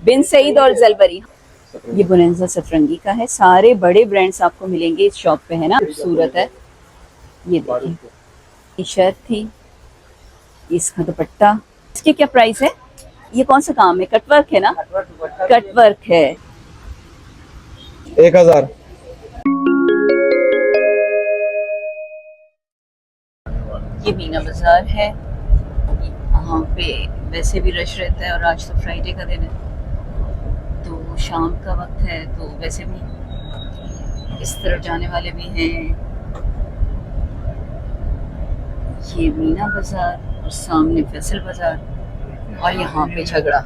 बिन सईद और जलबरी। ये बुनेंजा सतरंगी का है, सारे बड़े ब्रांड्स आपको मिलेंगे इस शॉप पे, है ना। खूबसूरत है। ये देखिए, ये शर्ट थी, इसका दुपट्टा। इसके क्या प्राइस है? ये कौन सा काम है? कटवर्क है ना? कटवर्क है। 1000। ये मीना बाजार है, यहाँ पे वैसे भी रश रहता है और आज तो फ्राइडे का दिन है तो शाम का वक्त है, तो वैसे भी इस तरफ जाने वाले भी हैं। ये मीना बाजार और सामने फैसल बाजार और यहाँ पे झगड़ा।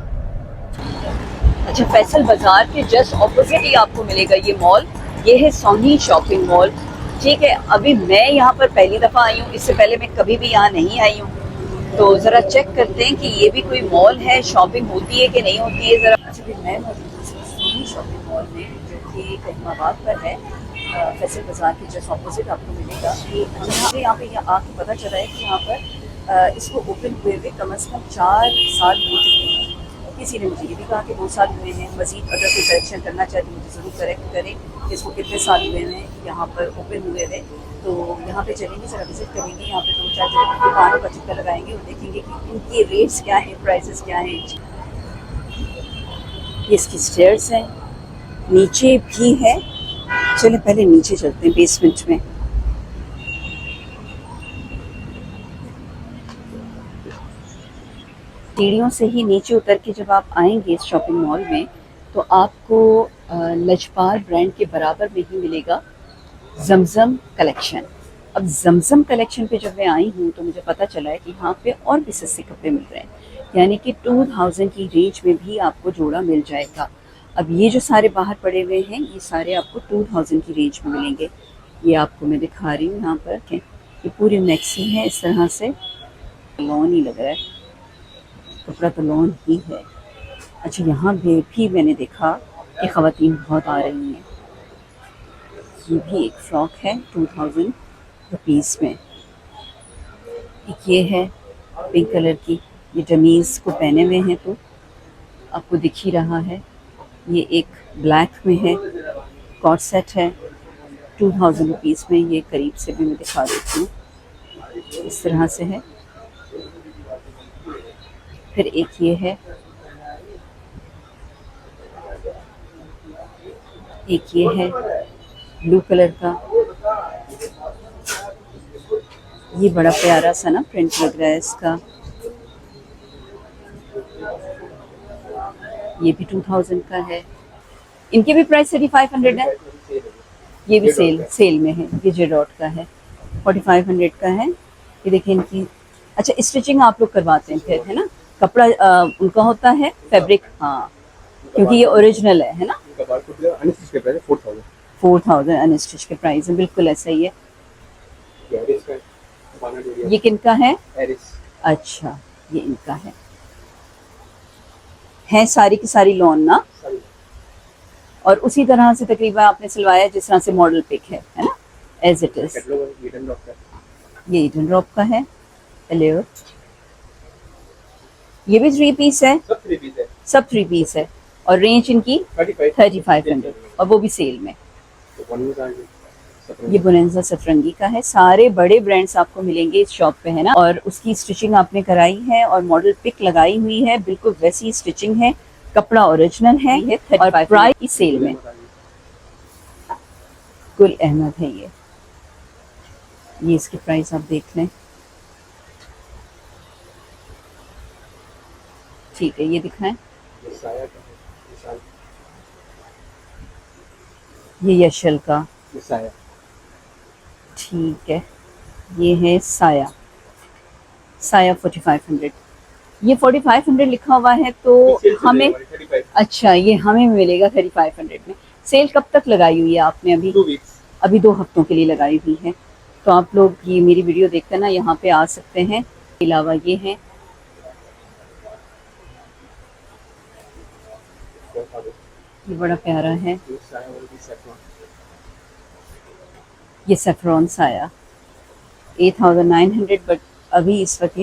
अच्छा, फैसल बाजार के जस्ट ऑपोजिट ही आपको मिलेगा ये मॉल। ये है सोनी शॉपिंग मॉल। ठीक है, अभी मैं यहाँ पर पहली दफ़ा आई हूँ, इससे पहले मैं कभी भी यहाँ नहीं आई हूँ, तो ज़रा चेक करते हैं कि ये भी कोई मॉल है, शॉपिंग होती है कि नहीं होती है ज़रा। अच्छा, फिर मैं सोनी शॉपिंग मॉल में, जो कि करीमाबाद पर है, फैसल बाजार के जस्ट ऑपोजिट आपको मिलेगा। कि अच्छा, यहाँ पे आके पता चला है कि यहाँ पर इसको ओपन हुए हुए कम से कम 4 साल हो चुके हैं। किसी ने मुझे ये भी कहा कि 2 साल हुए हैं। मज़ीद अगर कोई करेक्शन करना चाहे तो मुझे ज़रूर करेक्ट करें कि इसको कितने साल हुए हैं यहाँ पर ओपन हुए हुए। तो यहाँ पे चलेंगे, ज़रा विज़िट करेंगे, यहाँ पे 2-4 जगह दुकानों का चक्कर लगाएंगे और देखेंगे कि इनके रेट्स क्या हैं, प्राइसेस क्या हैं। ये इसकी स्टेयर्स हैं, नीचे भी है। चले पहले नीचे चलते हैं, बेसमेंट में। सीढ़ियों से ही नीचे उतर के जब आप आएंगे इस शॉपिंग मॉल में, तो आपको लजपाल ब्रांड के बराबर में ही मिलेगा जमजम कलेक्शन। अब जमजम कलेक्शन पे जब मैं आई हूँ तो मुझे पता चला है कि यहाँ पे और भी सस्ते कपड़े मिल रहे हैं, यानी कि 2000 की रेंज में भी आपको जोड़ा मिल जाएगा। अब ये जो सारे बाहर पड़े हुए हैं, ये सारे आपको 2000 की रेंज में मिलेंगे। ये आपको मैं दिखा रही हूँ यहाँ पर, ये पूरी मैक्सी है, इस तरह से लॉन ही लग रहा है, कपड़ा तो लॉन ही है। अच्छा, यहाँ पे भी मैंने देखा कि ख़वातीन बहुत आ रही हैं। ये भी एक फ्रॉक है 2000 रुपीज़ में। एक ये है पिंक कलर की, ये डमीज़ को पहने हुए हैं तो आपको दिख ही रहा है। ये एक ब्लैक में है, कॉट सेट है 2000 रुपीज़ में। ये करीब से भी मैं दिखा देती हूँ, इस तरह से है। फिर एक ये है, एक ये है ब्लू कलर का, ये बड़ा प्यारा सा ना प्रिंट लग रहा है इसका। ये भी 2000 का है। इनके भी प्राइस 3500 है। ये भी सेल में है। ये जेडॉट का है, 4500 का है। ये देखिए इनकी। अच्छा, स्टिचिंग आप लोग करवाते हैं फिर, है ना? कपड़ा उनका होता है, फैब्रिक, हाँ, क्योंकि ये ओरिजिनल है ना? 4000 अनस्टिच के प्राइस है, बिल्कुल ऐसा ही है। ये किनका है? अच्छा, ये इनका है सारी की सारी लॉन ना, और उसी तरह से तकरीबन आपने सिलवाया जिस तरह से मॉडल पिक है ना, एज इट इज। ये ईडन ड्रॉप का है, हेलो। ये भी 3 पीस है, सब 3 पीस है, और रेंज इनकी 3500, और वो भी सेल में। ये बुनेंजा सतरंगी का है, सारे बड़े ब्रांड्स आपको मिलेंगे इस शॉप पे, है ना। और उसकी स्टिचिंग आपने कराई है और मॉडल पिक लगाई हुई है, बिल्कुल वैसी स्टिचिंग है, कपड़ा ओरिजिनल है, और प्राइस की सेल में। गुल अहमद है ये इसकी प्राइस आप देख लें। ठीक है, ये दिखाएं। ये यशल का, ठीक है। ये है साया 4500। ये 4500 लिखा हुआ है तो हमें, अच्छा, ये हमें मिलेगा 3500 में। सेल कब तक लगाई हुई है आपने? अभी 2 हफ्तों के लिए लगाई हुई है। तो आप लोग ये मेरी वीडियो देखकर ना यहाँ पे आ सकते हैं। इसके अलावा ये है, ये बड़ा प्यारा है, ये सेफ्रॉन साया 8900, बट अभी इस वक्त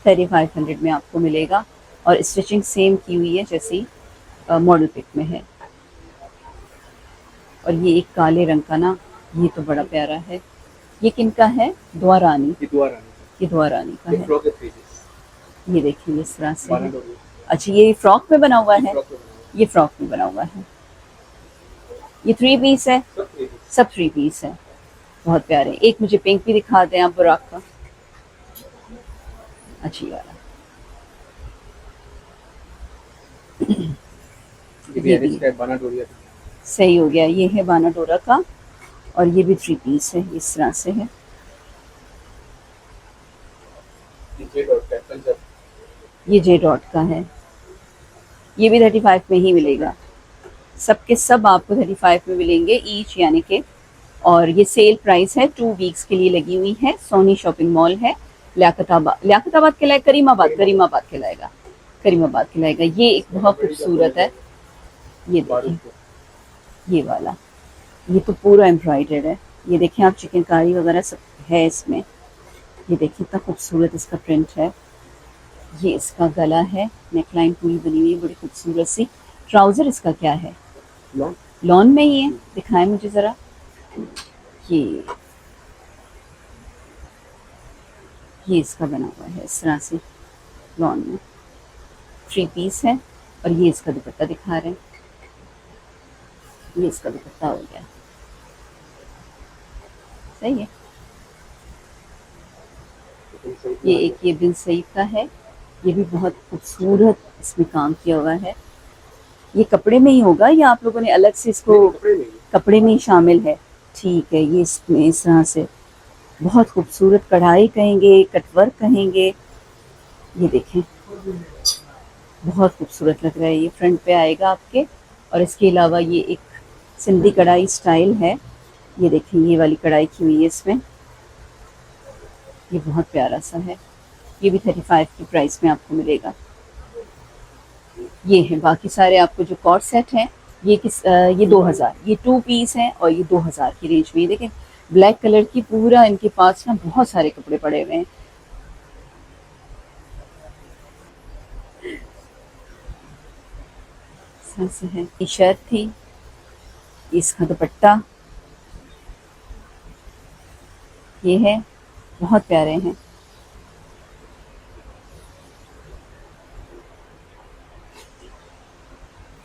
3500 में आपको मिलेगा। और स्टिचिंग सेम की हुई है जैसी मॉडल पिक में है। और ये एक काले रंग का ना, ये तो बड़ा प्यारा है। ये किनका है? दुआ रानी। ये दुआ रानी ये दुआ रानी का ये है। फ्रॉक है 3 पीस ये देखिए इस तरह से है। डोरी अच्छा, ये फ्रॉक में बना हुआ है। फ्रॉक में बना हुआ ये फ्रॉक में बना हुआ है। ये 3 पीस है। है। सब 3 पीस सब 3 पीस है। बहुत प्यारे। एक मुझे पिंक भी दिखा दें आप, बुराक का। अच्छी वाला। ये भी ये एरिस भी का है, बाना डोरिया का। सही हो गया। ये है बाना डोरा का। और ये भी 3 पीस है, इस तरह से है। ये जेड और का है, पंजाब। ये जे डॉट का है। ये भी 35 में ही मिलेगा। सब के सब आपको 35 में मिलेंगे ईच, यानी कि। और ये सेल प्राइस है, 2 वीक्स के लिए लगी हुई है। सोनी शॉपिंग मॉल है, लियाकताबाद के लायक, करीमाबाद के लाएगा। करीमाबाद के लाएगा। ये एक बहुत खूबसूरत है। ये देखिए, ये वाला। ये तो पूरा एम्ब्रॉयडर्ड है। ये देखिए आप, चिकनकारी वगैरह सब है इसमें। ये देखिए इतना खूबसूरत इसका प्रिंट है। ये इसका गला है, नेकलाइन पूरी बनी हुई है, बड़ी खूबसूरत सी। ट्राउजर इसका क्या है? लॉन लॉन में ही है। दिखाएं मुझे ज़रा। ये इसका बना हुआ है इस तरह से, लॉन में। 3 पीस है। और ये इसका दुपट्टा दिखा रहे हैं। ये इसका दुपट्टा हो गया। सही है। ये एक ये बिन सईद का है। ये भी बहुत खूबसूरत इसमें काम किया हुआ है। ये कपड़े में ही होगा या आप लोगों ने अलग से इसको? कपड़े में ही। कपड़े में ही शामिल है। ठीक है। ये इसमें इस तरह से बहुत खूबसूरत कढ़ाई कहेंगे, कटवर्क कहेंगे। ये देखें, बहुत खूबसूरत लग रहा है। ये फ्रंट पे आएगा आपके। और इसके अलावा ये एक सिंधी कढ़ाई स्टाइल है। ये देखें, ये वाली कढ़ाई की हुई है इसमें। ये बहुत प्यारा सा है। ये भी 35 की प्राइस में आपको मिलेगा। ये है। बाकी सारे आपको जो कॉर्ड सेट हैं, ये ये 2000, ये 2 पीस हैं। और ये 2000 की रेंज में। ये देखें, ब्लैक कलर की पूरा इनके पास ना बहुत सारे कपड़े पड़े हुए हैं। से है। ये शर्ट थी, इसका दुपट्टा ये है। बहुत प्यारे हैं।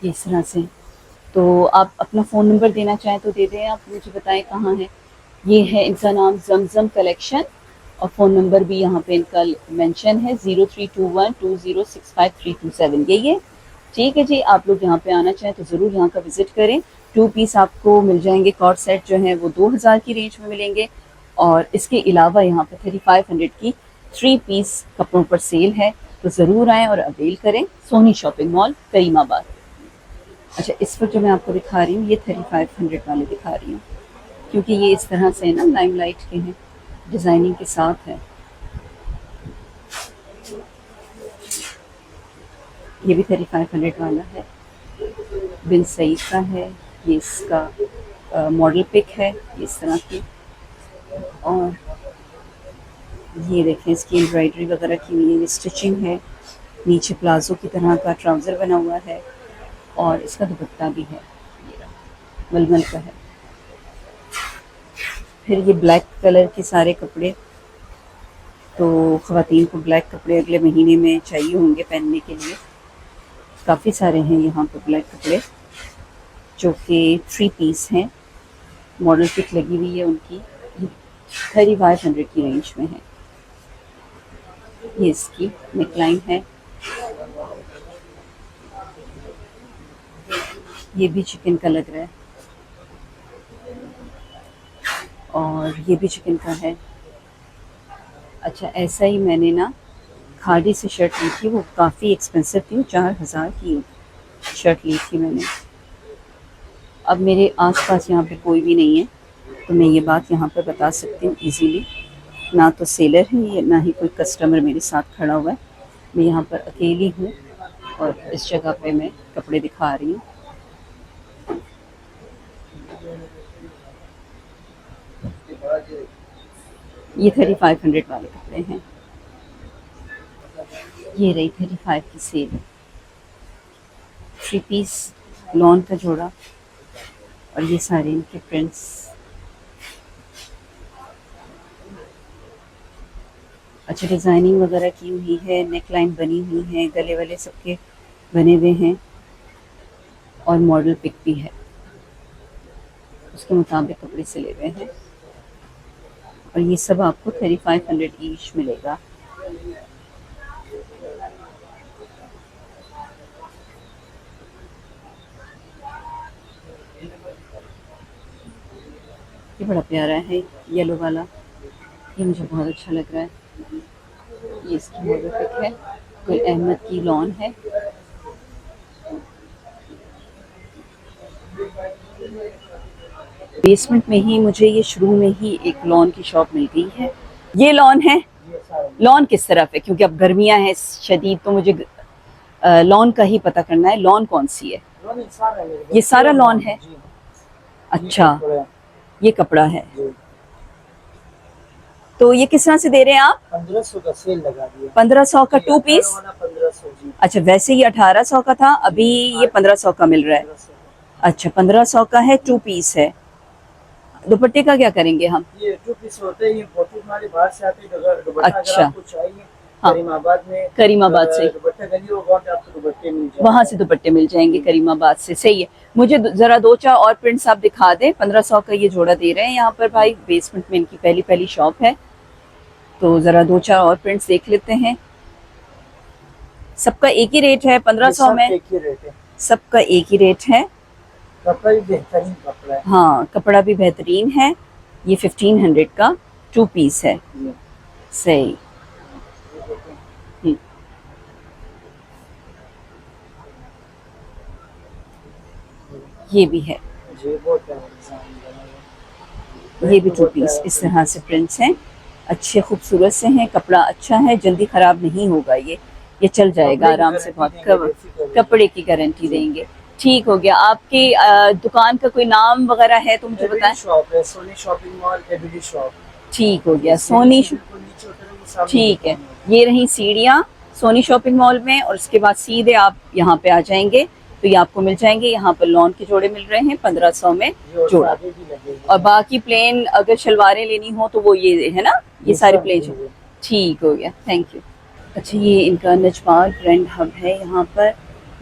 इस तरह से। तो आप अपना फ़ोन नंबर देना चाहें तो दे दें। आप मुझे बताएं कहाँ है। ये है इनका नाम, जमजम कलेक्शन। और फ़ोन नंबर भी यहाँ पे इनका मेंशन है, 0321206537। यही है। ठीक है जी। आप लोग यहाँ पे आना चाहें तो ज़रूर यहाँ का विज़िट करें। 2 पीस आपको मिल जाएंगे। कॉर्ड सेट जो हैं वो 2000 की रेंज में मिलेंगे। और इसके अलावा यहाँ पे 3500 की 3 पीस कपड़ों पर सेल है। तो ज़रूर आएँ और अवेल करें। Sony shopping mall, Karimabad. अच्छा, इस वक्त जो मैं आपको दिखा रही हूँ, ये 3500 वाले दिखा रही हूँ, क्योंकि ये इस तरह से ना लाइमलाइट के हैं, डिज़ाइनिंग के साथ है। ये भी 3500 वाला है। बिन सईद का है। ये इसका मॉडल पिक है, इस तरह की। और ये देखें, इसकी एम्ब्रॉयडरी वगैरह की हुई है, स्टिचिंग है। नीचे प्लाजो की तरह का ट्राउज़र बना हुआ है। और इसका दुपट्टा भी है, ये मलमल का है। फिर ये ब्लैक कलर के सारे कपड़े, तो ख़वातीन को ब्लैक कपड़े अगले महीने में चाहिए होंगे पहनने के लिए। काफ़ी सारे हैं यहाँ पर ब्लैक कपड़े, जो कि 3 पीस हैं। मॉडल पिक लगी हुई है उनकी। 3500 की रेंज में है। ये इसकी नेकलाइन है। ये भी चिकन का लग रहा है। और ये भी चिकन का है। अच्छा, ऐसा ही मैंने ना खादी से शर्ट ली थी, वो काफ़ी एक्सपेंसिव थी, 4000 की शर्ट ली थी मैंने। अब मेरे आसपास यहाँ पे कोई भी नहीं है, तो मैं ये बात यहाँ पर बता सकती हूँ इजीली। ना तो सेलर है, ना ही कोई कस्टमर मेरे साथ खड़ा हुआ है। मैं यहाँ पर अकेली हूँ और इस जगह पे मैं कपड़े दिखा रही हूँ। ये 3500 वाले कपड़े हैं। ये रही 35 की सेल। थ्री पीस लॉन का जोड़ा और ये सारे इनके प्रिंट्स। अच्छा डिज़ाइनिंग वगैरह की हुई है, नेक लाइन बनी हुई है, गले वाले सबके बने हुए हैं और मॉडल पिक भी है, उसके मुताबिक कपड़े सिले हुए हैं। और ये सब आपको 3500 ईच मिलेगा। ये बड़ा प्यारा है येलो वाला, ये मुझे बहुत अच्छा लग रहा है। ये इसकी मॉडल पिक है, कोई अहमद की लॉन है। बेसमेंट में ही मुझे ये शुरू में ही एक लॉन की शॉप मिल गई है। ये लॉन है, लॉन किस तरफ है, क्योंकि अब गर्मियां हैं शदीद, तो मुझे लॉन का ही पता करना है। लॉन कौन सी है? ये सारा लॉन है। अच्छा, ये कपड़ा है। तो ये किस तरह से दे रहे हैं आप? 1500 का सेल लगा दिया। 1500 का टू पीस? 1500 जी। अच्छा, वैसे ये 1800 का था, अभी ये 1500 का मिल रहा है। अच्छा, 1500 का है, टू पीस है। दुपट्टे का क्या करेंगे हम? ये टू पीस होते हैं, इंपोर्टेड हमारे बाहर से आते हैं। अगर दुपट्टा अच्छा। अगर आपको चाहिए हाँ। करीमाबाद में, करीमाबाद से दुपट्टा गली होगा तो आपको दुपट्टे मिल जाएंगे। वहाँ से दुपट्टे मिल जाएंगे करीमाबाद से। सही है। मुझे जरा दो चार और प्रिंट्स आप दिखा दें। 1500 का ये जोड़ा दे रहे हैं यहाँ पर भाई। बेसमेंट में इनकी पहली पहली शॉप है, तो जरा दो चार और प्रिंट्स देख लेते हैं। सबका एक ही रेट है 1500 में? एक ही रेट है, सबका एक ही रेट है। कपड़ा भी बेहतरीन कपड़ा है। हाँ, कपड़ा भी बेहतरीन है। ये 1500 का टू पीस है। सही। ये भी है, ये भी टू पीस। इस तरह से प्रिंट्स हैं, अच्छे खूबसूरत से हैं। कपड़ा अच्छा है, जल्दी ख़राब नहीं होगा। ये चल जाएगा आराम से। बहुत कपड़े की गारंटी देंगे। ठीक हो गया। आपकी दुकान का कोई नाम वगैरह है तो मुझे बताएं। शॉप है Sony shopping mall, ABD shop. ठीक हो गया, सोनी। ठीक है, ये रही सीढ़ियाँ सोनी शॉपिंग मॉल में, और उसके बाद सीधे आप यहाँ पे आ जाएंगे तो ये आपको मिल जाएंगे। यहाँ पर लॉन के जोड़े मिल रहे हैं 1500 में जोड़ा, और बाकी प्लेन अगर शलवारें लेनी हो तो वो ये है ना, ये सारे प्लेन। ठीक हो गया, थैंक यू। अच्छा, ये इनका नजपाल ब्रांड हब है, यहाँ पर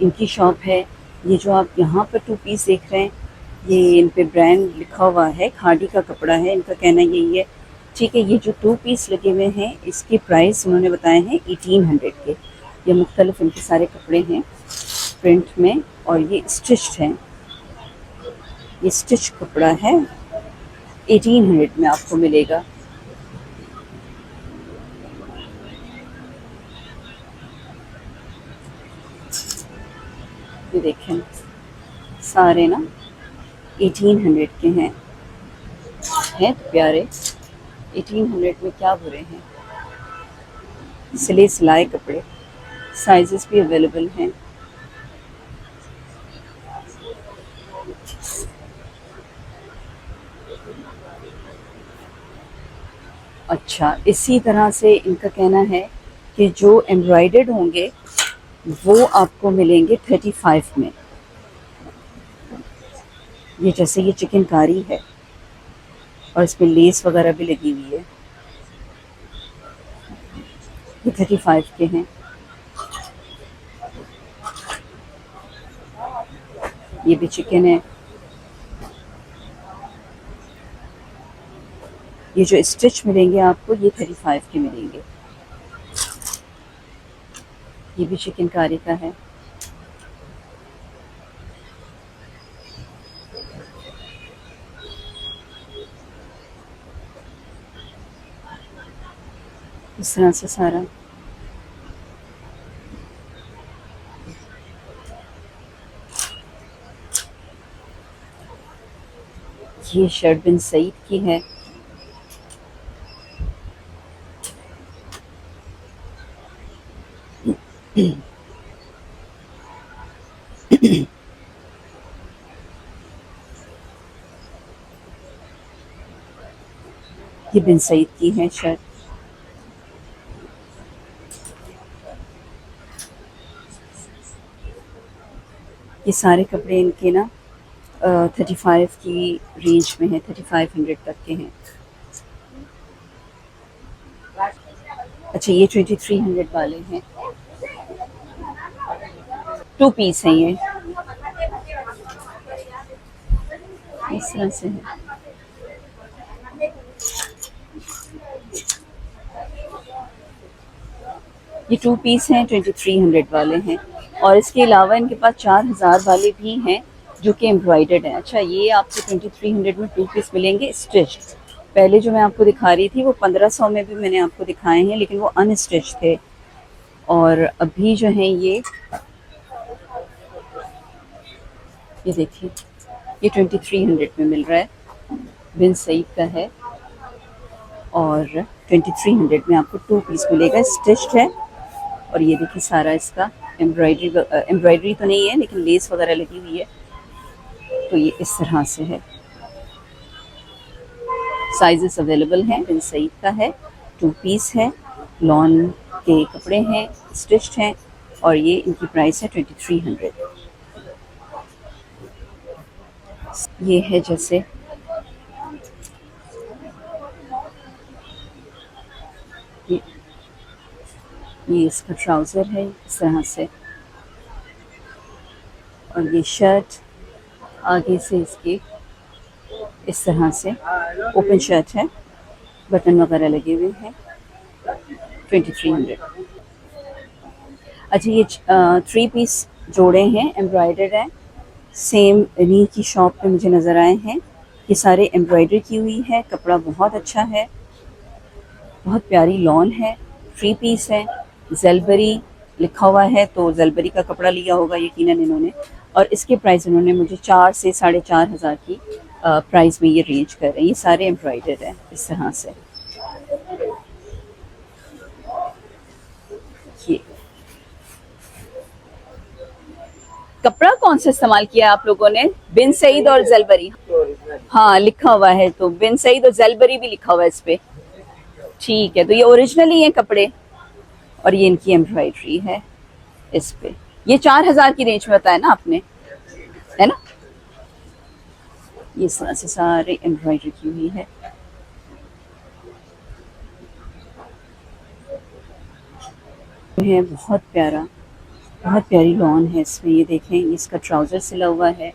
इनकी शॉप है। ये जो आप यहाँ पर टू पीस देख रहे हैं, ये इन पे ब्रांड लिखा हुआ है, खादी का कपड़ा है। इनका कहना यही है। ठीक है, ये जो टू पीस लगे हुए हैं इसकी प्राइस उन्होंने बताए हैं 1800 के। ये मुख्तलिफ इनके सारे कपड़े हैं प्रिंट में, और ये स्टिच्ड हैं। ये स्टिच कपड़ा है, 1800 में आपको मिलेगा। ये देखें, सारे ना 1800 के हैं तो प्यारे। 1800 में क्या बुरे हैं। सिले सिलाए कपड़े, साइजेस भी अवेलेबल हैं। अच्छा, इसी तरह से इनका कहना है कि जो एम्ब्रॉयडर्ड होंगे वो आपको मिलेंगे 35 में। ये जैसे ये चिकनकारी है और इसमें लेस वगैरह भी लगी हुई है, ये 35 के हैं। ये भी चिकन है। ये जो स्टिच मिलेंगे आपको ये 35 के मिलेंगे। ये भी चिकनकारी का है। इस तरह से सारा। ये शर्ट बिन सईद की है। ये बिन सईद की है शर्ट। ये सारे कपड़े इनके ना 35 की रेंज में है, 3500 तक के हैं। अच्छा ये 2300 वाले हैं, 2 पीस हैं ये, इस तरह से है। ये 2 पीस हैं, 2300 वाले हैं। और इसके अलावा इनके पास 4000 वाले भी हैं जो कि एम्ब्रॉयडर्ड हैं। अच्छा ये आपको 2300 में 2 पीस मिलेंगे स्टिच्ड। पहले जो मैं आपको दिखा रही थी वो 1500 में भी मैंने आपको दिखाए हैं, लेकिन वो अनस्टिच थे। और अभी जो हैं ये देखिए, ये 2300 में मिल रहा है, बिन सईद का है। और 2300 में आपको 2 पीस मिलेगा, स्टिच्ड है। और ये देखिए सारा इसका एम्ब्रॉयडरी तो नहीं है लेकिन लेस वगैरह लगी हुई है। तो ये इस तरह से है। साइजेस अवेलेबल हैं, बिन सईद का है, 2 पीस है, लॉन के कपड़े हैं, स्टिच्ड हैं। और ये इनकी प्राइस है 2300। ये है जैसे ये इसका ट्राउज़र है इस तरह से। और ये शर्ट आगे से इसके इस तरह से ओपन शर्ट है, बटन वगैरह लगे हुए हैं, 2300। अच्छा ये 3 पीस जोड़े हैं, एम्ब्रॉयडर्ड हैं, सेम इन्हीं की शॉप पे मुझे नज़र आए हैं। ये सारे एम्ब्रॉयडरी की हुई है, कपड़ा बहुत अच्छा है, बहुत प्यारी लॉन है, 3 पीस है, ज़ेलबरी लिखा हुआ है तो ज़ेलबरी का कपड़ा लिया होगा यकीनन इन्होंने। और इसके प्राइस इन्होंने मुझे 4 से 4500 की प्राइस में ये रेंज कर रहे हैं। ये सारे एम्ब्रॉयडर्ड हैं इस तरह से। ये कपड़ा कौन सा इस्तेमाल किया आप लोगों ने? बिन सईद और ज़ेलबरी, हाँ लिखा हुआ है, तो बिन सईद और ज़ेलबरी भी लिखा हुआ है इस पे। ठीक है, तो ये ओरिजिनल ही है कपड़े। और ये इनकी एम्ब्रॉयडरी है इस पे। ये 4000 की रेंज में बताया ना आपने, है ना? ये इस तरह से सारे एम्ब्रॉयडरी की हुई है। है बहुत प्यारा, बहुत प्यारी लॉन है इसमें। ये देखें, ये इसका ट्राउज़र सिला हुआ है,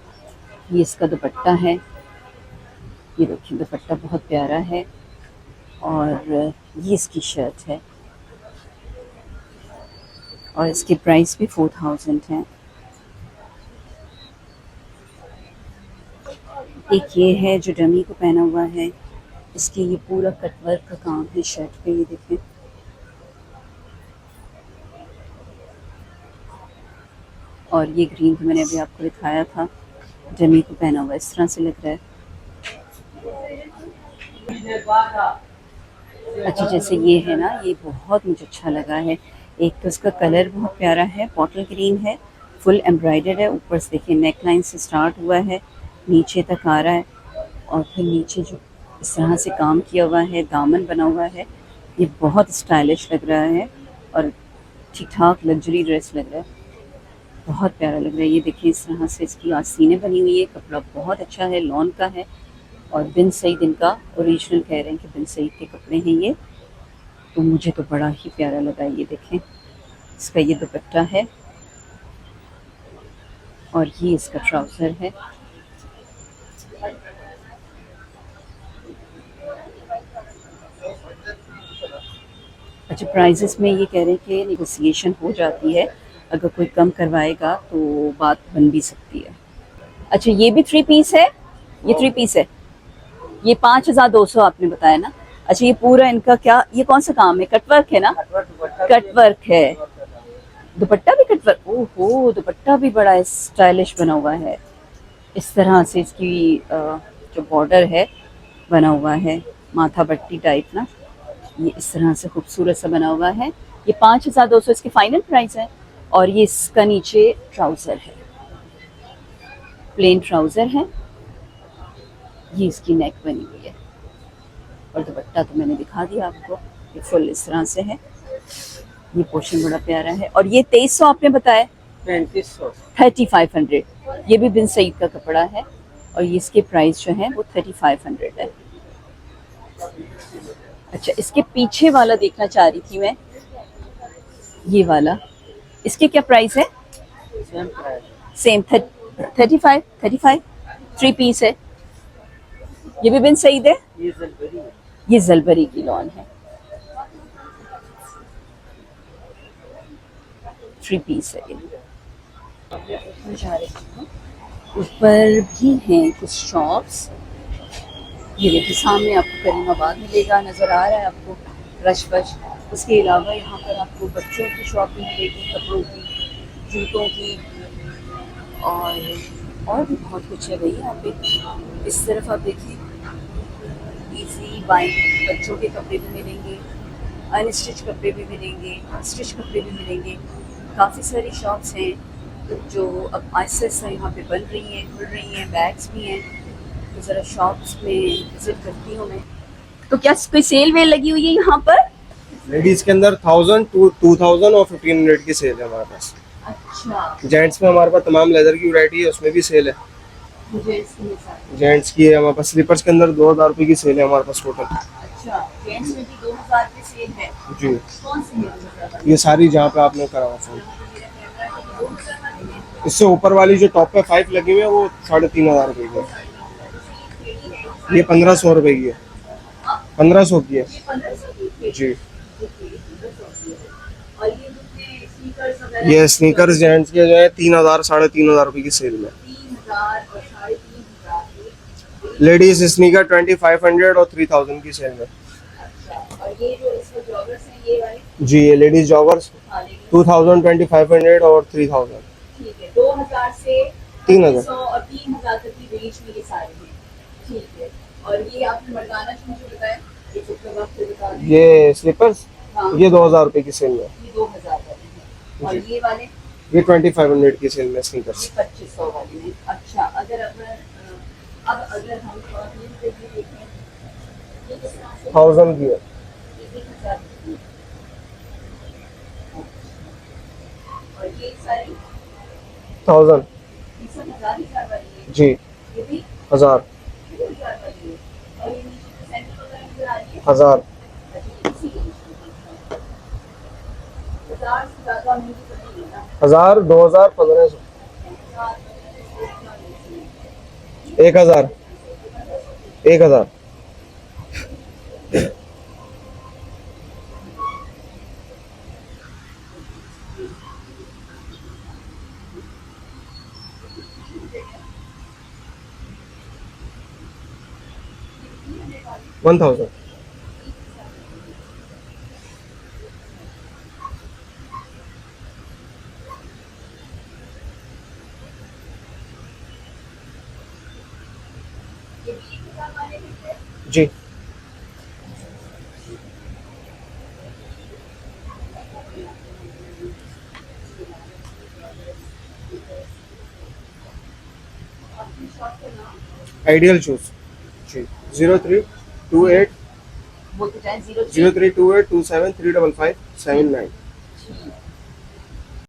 ये इसका दुपट्टा है। ये देखिए दुपट्टा बहुत प्यारा है। और ये इसकी शर्ट है और इसकी प्राइस भी 4000 है। एक ये है जो डमी को पहना हुआ है, इसकी ये पूरा कटवर्क का काम है शर्ट पे, ये देखें। और ये ग्रीन तो मैंने अभी आपको दिखाया था, डमी को पहना हुआ इस तरह से लग रहा है। अच्छा जैसे ये है ना, ये बहुत मुझे अच्छा लगा है। एक तो इसका कलर बहुत प्यारा है, बॉटल ग्रीन है, फुल एम्ब्रॉयडर्ड है। ऊपर से देखिए नेक लाइन से स्टार्ट हुआ है, नीचे तक आ रहा है। और फिर नीचे जो इस तरह से काम किया हुआ है, दामन बना हुआ है, ये बहुत स्टाइलिश लग रहा है और ठीक ठाक लग्जरी ड्रेस लग रहा है, बहुत प्यारा लग रहा है। ये देखिए इस तरह से इसकी आस्तीनें बनी हुई है, कपड़ा बहुत अच्छा है, लॉन का है। और बिन सईद इनका ओरिजिनल कह रहे हैं कि बिन सईद के कपड़े हैं ये, तो मुझे तो बड़ा ही प्यारा लगा। ये देखें, इसका ये दुपट्टा है और ये इसका ट्राउज़र है। अच्छा प्राइजेस में ये कह रहे हैं कि नेगोशिएशन हो जाती है, अगर कोई कम करवाएगा तो बात बन भी सकती है। अच्छा ये भी 3 पीस है, ये 3 पीस है, ये 5200 आपने बताया ना? अच्छा ये पूरा इनका क्या, ये कौन सा काम है? कटवर्क है ना? कटवर्क है, दुपट्टा भी कटवर्क। ओहो, दुपट्टा भी बड़ा स्टाइलिश बना हुआ है, इस तरह से इसकी जो बॉर्डर है बना हुआ है, माथा पट्टी टाइप ना, ये इस तरह से खूबसूरत सा बना हुआ है। ये 5200 इसकी फाइनल प्राइस है। और ये इसका नीचे ट्राउज़र है, प्लेन ट्राउज़र है, ये इसकी नेक बनी हुई है। और दुपट्टा तो मैंने दिखा दिया आपको, ये फुल इस तरह से है। ये पोर्शन बड़ा प्यारा है। और ये 2300 आपने बताया, 3500। 3500। ये भी बिन सईद का कपड़ा है और ये इसके प्राइस जो है वो 3500 है। अच्छा, इसके पीछे वाला देखना चाह रही थी मैं, ये वाला, इसके क्या प्राइस है? Same price. सेम 35 3 पीस है। ये भी बिन सईद है। ये जलबरी है। ये जलबरी की लॉन है, 3 पीस है ये। ऊपर जा रही हूँ, ऊपर भी हैं कुछ शॉप्स। ये देखिए सामने आपको करीमाबाद मिलेगा, नज़र आ रहा है आपको रश वश। उसके अलावा यहाँ पर आपको बच्चों की शॉपिंग मिलेगी, कपड़ों की, जूतों की, और भी बहुत कुछ है भाई यहाँ पे। इस तरफ आप देखिए, इजी बाइंग, बच्चों के कपड़े भी मिलेंगे, अनस्टिच कपड़े भी मिलेंगे, स्टिच कपड़े भी मिलेंगे। काफ़ी सारी शॉप्स हैं जो अब आहिस्ता आहिस्ता यहाँ पे बन रही हैं, खुल रही हैं, बैग्स भी हैं। तो ज़रा शॉप्स में विज़िट करती हूँ मैं। तो क्या कोई सेल वेल लगी हुई है यहाँ पर? लेडीज के अंदर 1000 to 2000 और 1500 की सेल है हमारे पास। अच्छा, जेंट्स में हमारे पास तमाम लेदर की वैरायटी है, उसमें भी सेल है। जेंट्स के साथ। जेंट्स की है हमारे पास, स्लीपर्स के अंदर 2000 रुपए की सेल है हमारे पास टोटल। अच्छा, जेंट्स में भी 2000 की सेल है। जी, कौन सी है? ये सारी जहाँ पे आपने करा हुआ फोन। इससे ऊपर वाली जो टॉप पे 5 लगी हुई है वो 3500 रुपए की है। ये 1500 रुपए की है, 1500 की है जी। और ये दूसरे स्नीकर्स वगैरह? ये स्नीकर्स जेंट्स के जो है 3000 3500 रुपए की सेल में। 3000 और 3500। लेडीज स्नीकर 2500 और 3000 की सेल में। अच्छा, और ये जो इसमें जॉगर्स हैं ये वाले? जी, ये लेडीज जॉगर्स हाँ, लेडीज। 2000 2500 और 3000। ठीक है, 2000 से 3000 100 और 3000 तक की रेंज में ये सारे हैं। ठीक है, और ये आपने मर्दाना जो मुझे बताया, ये चुपका वक्त बता दें। ये स्लीपर्स हाँ, ये 2000 रुपए की सेल में। ये 2000 वाले हैं। और जी। ये वाले? ये 2500 की सेल में स्नीकर्स। ये 2500 वाले हैं। अच्छा, अगर अगर हम ये देखें, ये किस तरह से? 1000 की है। ये 1000 की है। और ये सारी 1000 ये सब 1000 वाली है। जी, ये भी 1000 1000 वाली है। और ये नीचे जो सेंटर वगैरह नजर आ रही है, 1000 अच्छा, ये इसी के नीचे। 1000 से ज़्यादा महंगी तो नहीं है ना? 1000 2000 1500 1000 1000। वन 1000। ये भी 1000 वाले हैं। जी, अपनी शॉप का नाम आइडियल शूज जी। 0328 बोलते जाएं, 03 0328 27 355 79। ठीक